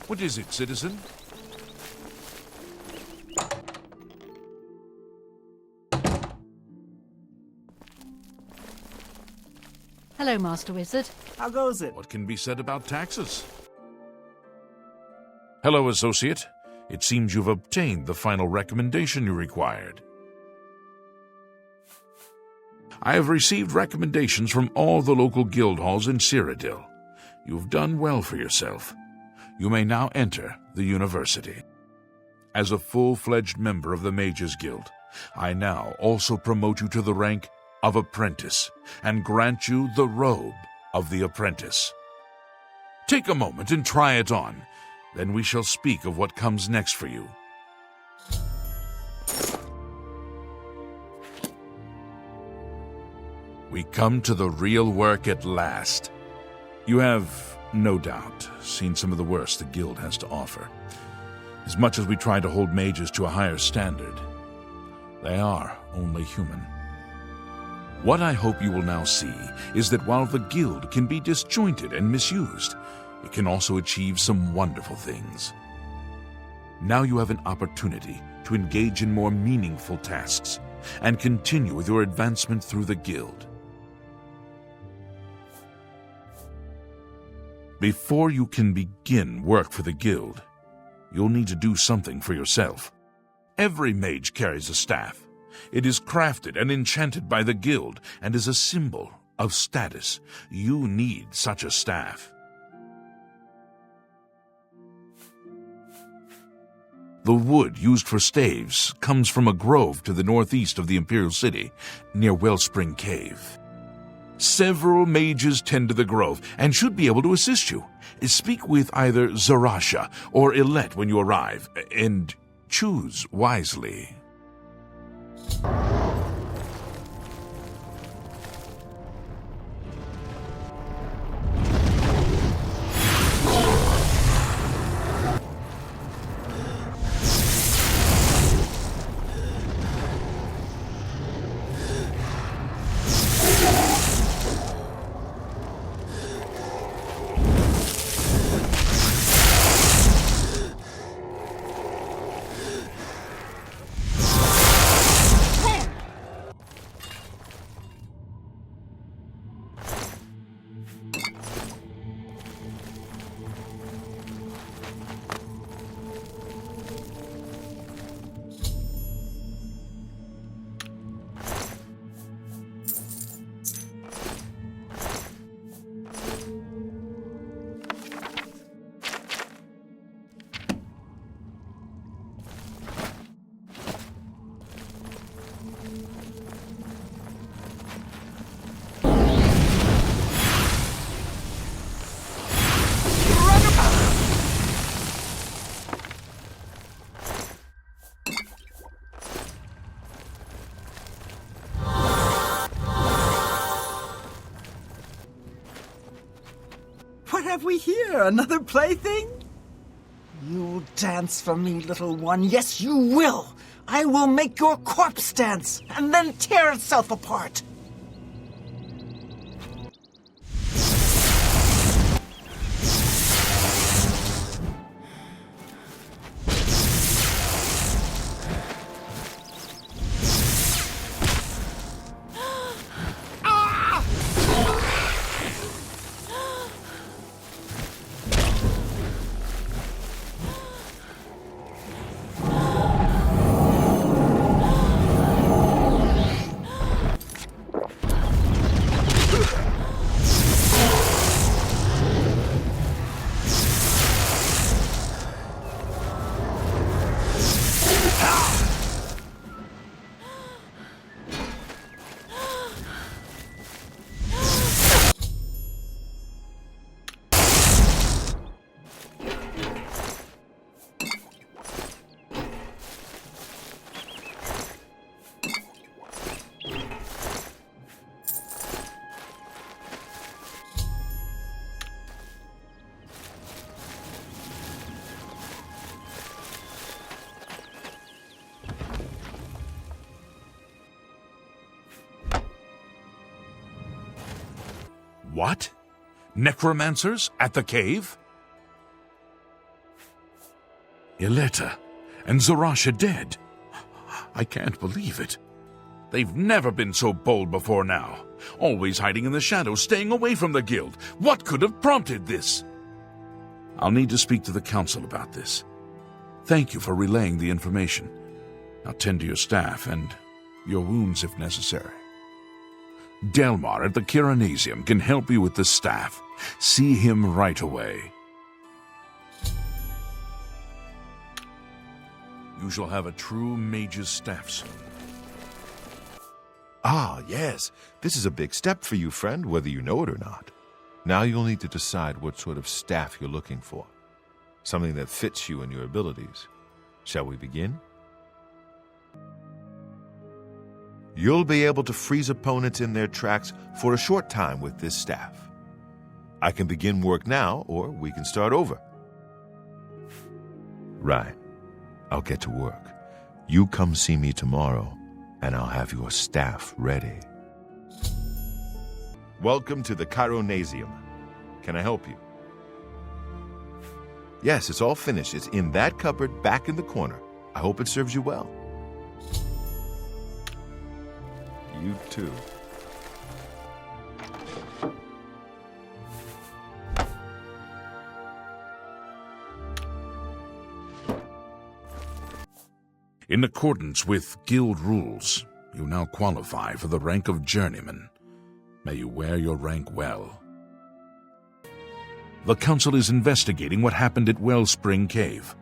What is it, citizen? Hello, Master Wizard. How goes it? What can be said about taxes? Hello, associate. It seems you've obtained the final recommendation you required. I have received recommendations from all the local guild halls in Cyrodiil. You've done well for yourself. You may now enter the university. As a full-fledged member of the Mages Guild, I now also promote you to the rank of apprentice and grant you the robe of the apprentice. Take a moment and try it on. Then we shall speak of what comes next for you. We come to the real work at last. You have, no doubt, seen some of the worst the Guild has to offer. As much as we try to hold mages to a higher standard, they are only human. What I hope you will now see is that while the Guild can be disjointed and misused, it can also achieve some wonderful things. Now you have an opportunity to engage in more meaningful tasks and continue with your advancement through the Guild. Before you can begin work for the Guild, you'll need to do something for yourself. Every mage carries a staff. It is crafted and enchanted by the Guild and is a symbol of status. You need such a staff. The wood used for staves comes from a grove to the northeast of the Imperial City, near Wellspring Cave. Several mages tend to the grove and should be able to assist you. Speak with either Zarasha or Ilette when you arrive, and choose wisely. What have we here? Another plaything? You'll dance for me, little one. Yes, you will. I will make your corpse dance and then tear itself apart. What? Necromancers at the cave? Ileta and Zarasha dead. I can't believe it. They've never been so bold before now. Always hiding in the shadows, staying away from the guild. What could have prompted this? I'll need to speak to the council about this. Thank you for relaying the information. Now tend to your staff and your wounds if necessary. Delmar at the Kiranasium can help you with the staff. See him right away. You shall have a true mage's staff soon. Ah, yes. This is a big step for you, friend, whether you know it or not. Now you'll need to decide what sort of staff you're looking for. Something that fits you and your abilities. Shall we begin? You'll be able to freeze opponents in their tracks for a short time with this staff. I can begin work now, or we can start over. Right. I'll get to work. You come see me tomorrow, and I'll have your staff ready. Welcome to the Chironasium. Can I help you? Yes, it's all finished. It's in that cupboard back in the corner. I hope it serves you well. You too. In accordance with guild rules, you now qualify for the rank of journeyman. May you wear your rank well. The council is investigating what happened at Wellspring Cave.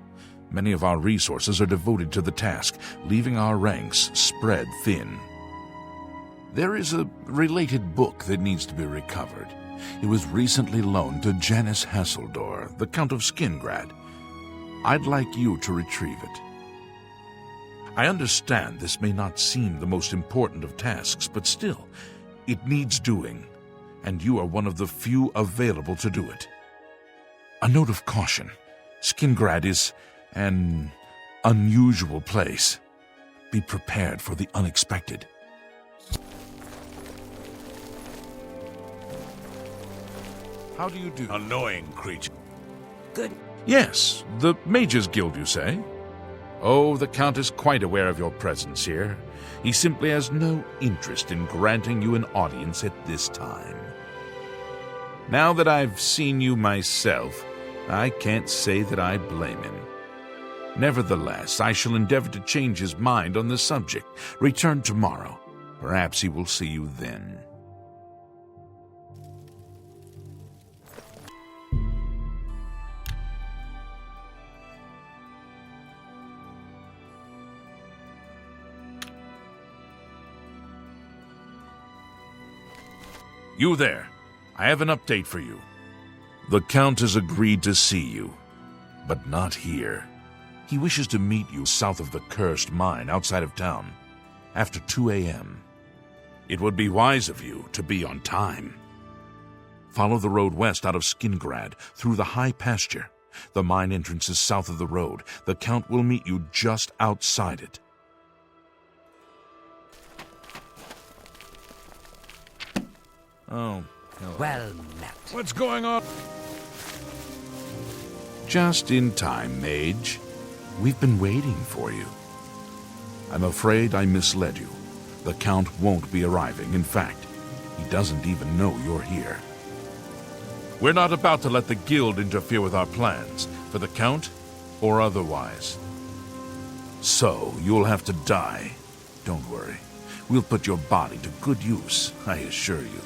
Many of our resources are devoted to the task, leaving our ranks spread thin. There is a related book that needs to be recovered. It was recently loaned to Janice Hasseldor, the Count of Skingrad. I'd like you to retrieve it. I understand this may not seem the most important of tasks, but still, it needs doing, and you are one of the few available to do it. A note of caution. Skingrad is an unusual place. Be prepared for the unexpected. How do you do? Annoying creature. Good. Yes, the Mages Guild, you say? Oh, the Count is quite aware of your presence here. He simply has no interest in granting you an audience at this time. Now that I've seen you myself, I can't say that I blame him. Nevertheless, I shall endeavor to change his mind on the subject. Return tomorrow. Perhaps he will see you then. You there. I have an update for you. The Count has agreed to see you, but not here. He wishes to meet you south of the cursed mine outside of town, after 2 a.m. It would be wise of you to be on time. Follow the road west out of Skingrad, through the high pasture. The mine entrance is south of the road. The Count will meet you just outside it. Oh, hello. Well met. What's going on? Just in time, Mage. We've been waiting for you. I'm afraid I misled you. The Count won't be arriving. In fact, he doesn't even know you're here. We're not about to let the Guild interfere with our plans, for the Count or otherwise. So, you'll have to die. Don't worry. We'll put your body to good use, I assure you.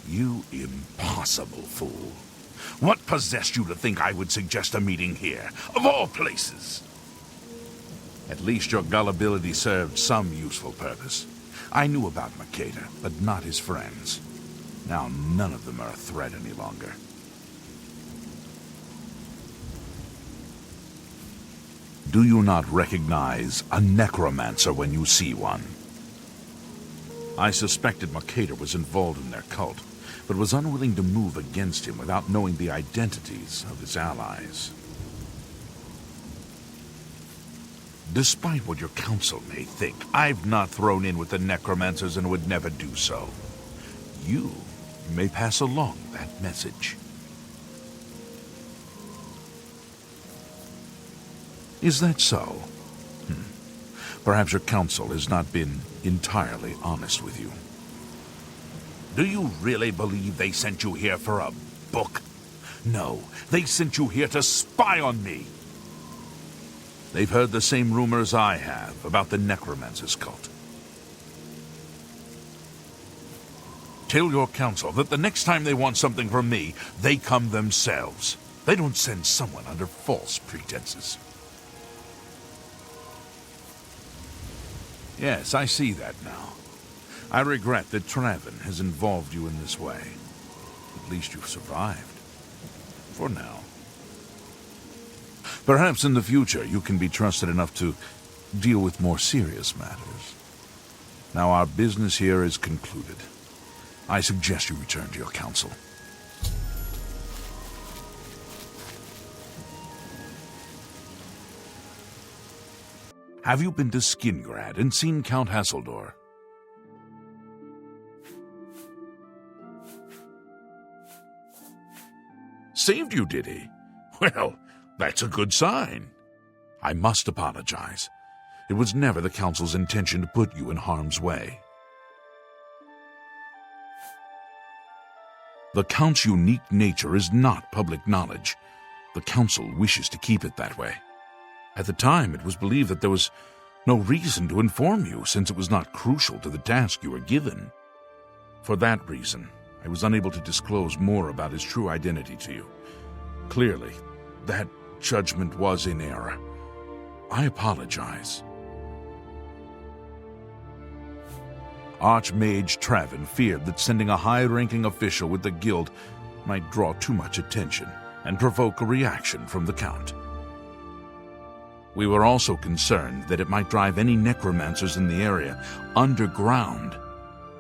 You impossible fool. What possessed you to think I would suggest a meeting here, of all places? At least your gullibility served some useful purpose. I knew about Makeda, but not his friends. Now none of them are a threat any longer. Do you not recognize a necromancer when you see one? I suspected Magicka was involved in their cult, but was unwilling to move against him without knowing the identities of his allies. Despite what your council may think, I've not thrown in with the necromancers and would never do so. You may pass along that message. Is that so? Perhaps your council has not been entirely honest with you. Do you really believe they sent you here for a book? No, they sent you here to spy on me. They've heard the same rumors I have about the necromancer's cult. Tell your council that the next time they want something from me, they come themselves. They don't send someone under false pretenses. Yes, I see that now. I regret that Traven has involved you in this way. At least you've survived. For now. Perhaps in the future you can be trusted enough to deal with more serious matters. Now our business here is concluded. I suggest you return to your council. Have you been to Skingrad and seen Count Hasseldor? Saved you, did he? Well, that's a good sign. I must apologize. It was never the Council's intention to put you in harm's way. The Count's unique nature is not public knowledge. The Council wishes to keep it that way. At the time, it was believed that there was no reason to inform you, since it was not crucial to the task you were given. For that reason, I was unable to disclose more about his true identity to you. Clearly, that judgment was in error. I apologize. Archmage Traven feared that sending a high-ranking official with the guild might draw too much attention and provoke a reaction from the Count. We were also concerned that it might drive any necromancers in the area underground,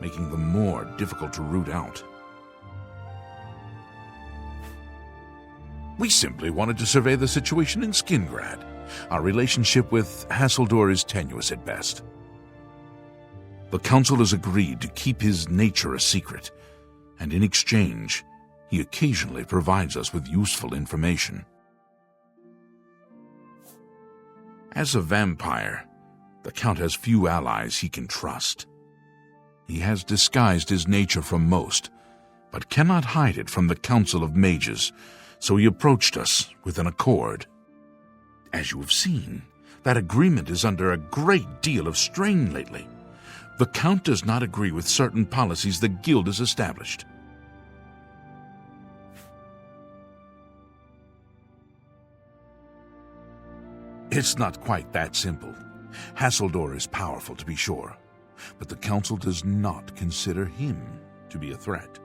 making them more difficult to root out. We simply wanted to survey the situation in Skingrad. Our relationship with Hasseldor is tenuous at best. The Council has agreed to keep his nature a secret, and in exchange, he occasionally provides us with useful information. As a vampire, the Count has few allies he can trust. He has disguised his nature from most, but cannot hide it from the Council of Mages, so he approached us with an accord. As you have seen, that agreement is under a great deal of strain lately. The Count does not agree with certain policies the Guild has established. It's not quite that simple. Hasseldor is powerful, to be sure, but the Council does not consider him to be a threat.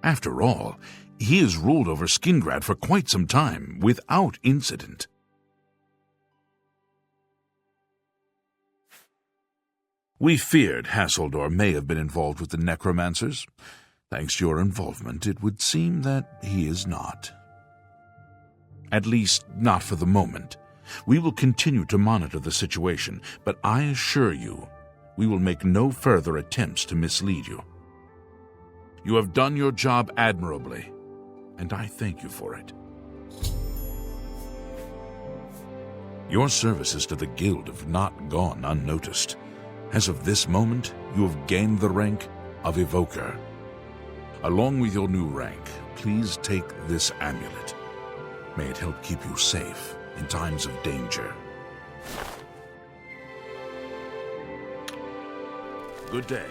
After all, he has ruled over Skingrad for quite some time, without incident. We feared Hasseldor may have been involved with the necromancers. Thanks to your involvement, it would seem that he is not. At least, not for the moment. We will continue to monitor the situation, but I assure you, we will make no further attempts to mislead you. You have done your job admirably, and I thank you for it. Your services to the Guild have not gone unnoticed. As of this moment, you have gained the rank of Evoker. Along with your new rank, please take this amulet. May it help keep you safe in times of danger. Good day.